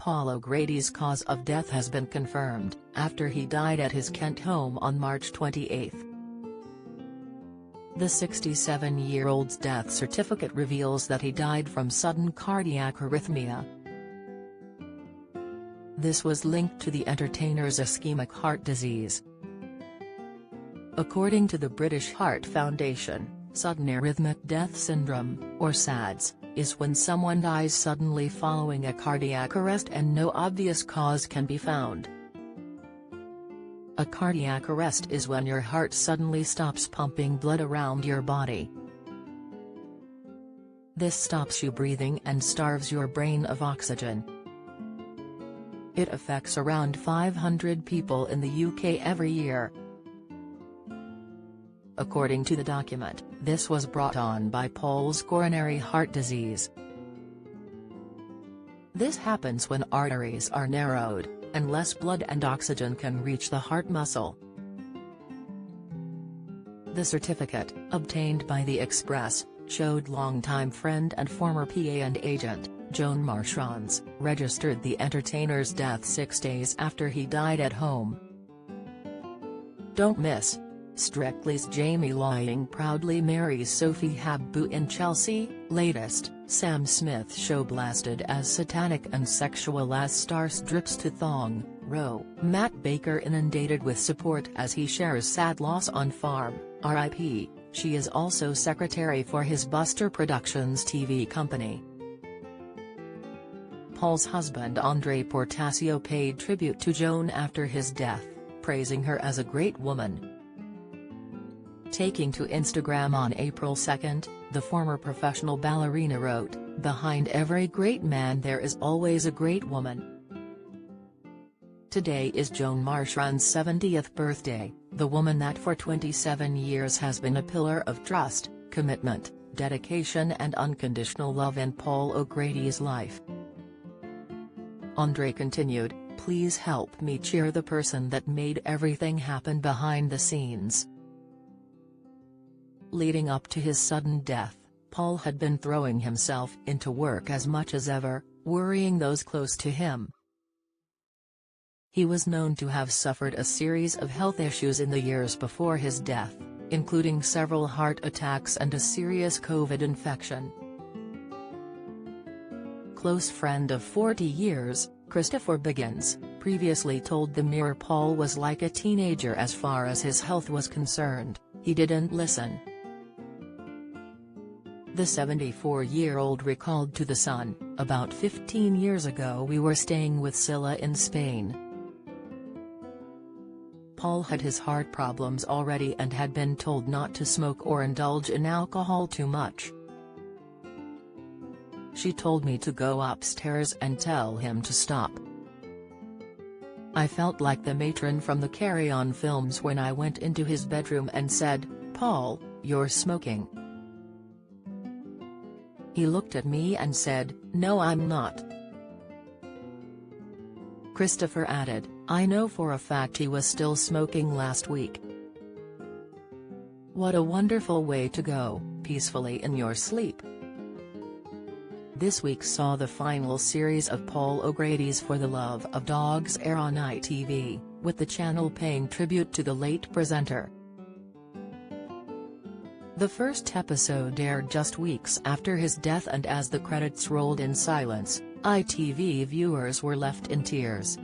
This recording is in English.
Paul O'Grady's cause of death has been confirmed, after he died at his Kent home on March 28. The 67-year-old's death certificate reveals that he died from sudden cardiac arrhythmia. This was linked to the entertainer's ischemic heart disease. According to the British Heart Foundation, sudden arrhythmic death syndrome, or SADS, is when someone dies suddenly following a cardiac arrest and no obvious cause can be found. A cardiac arrest is when your heart suddenly stops pumping blood around your body. This stops you breathing and starves your brain of oxygen. It affects around 500 people in the UK every year. According to the document, this was brought on by Paul's coronary heart disease. This happens when arteries are narrowed, and less blood and oxygen can reach the heart muscle. The certificate, obtained by The Express, showed longtime friend and former PA and agent, Joan Marchion's, registered the entertainer's death 6 days after he died at home. Don't miss. Strictly's Jamie Laing proudly marries Sophie Habbu in Chelsea. Latest, Sam Smith show blasted as satanic and sexual as star strips to thong, row. Matt Baker inundated with support as he shares sad loss on farm, RIP. She is also secretary for his Buster Productions TV company. Paul's husband Andre Portasio paid tribute to Joan after his death, praising her as a great woman. Taking to Instagram on April 2, the former professional ballerina wrote, "Behind every great man there is always a great woman." Today is Joan Marchion's 70th birthday, the woman that for 27 years has been a pillar of trust, commitment, dedication and unconditional love in Paul O'Grady's life. Andre continued, "Please help me cheer the person that made everything happen behind the scenes." Leading up to his sudden death, Paul had been throwing himself into work as much as ever, worrying those close to him. He was known to have suffered a series of health issues in the years before his death, including several heart attacks and a serious COVID infection. Close friend of 40 years, Christopher Biggins, previously told the Mirror Paul was like a teenager as far as his health was concerned. He didn't listen. The 74-year-old recalled to The Sun, "About 15 years ago we were staying with Scylla in Spain. Paul had his heart problems already and had been told not to smoke or indulge in alcohol too much. She told me to go upstairs and tell him to stop. I felt like the matron from the Carry On films when I went into his bedroom and said, 'Paul, you're smoking.' He looked at me and said, 'No, I'm not.'" Christopher added, "I know for a fact he was still smoking last week." What a wonderful way to go, peacefully in your sleep. This week saw the final series of Paul O'Grady's For the Love of Dogs air on ITV, with the channel paying tribute to the late presenter. The first episode aired just weeks after his death, and as the credits rolled in silence, ITV viewers were left in tears.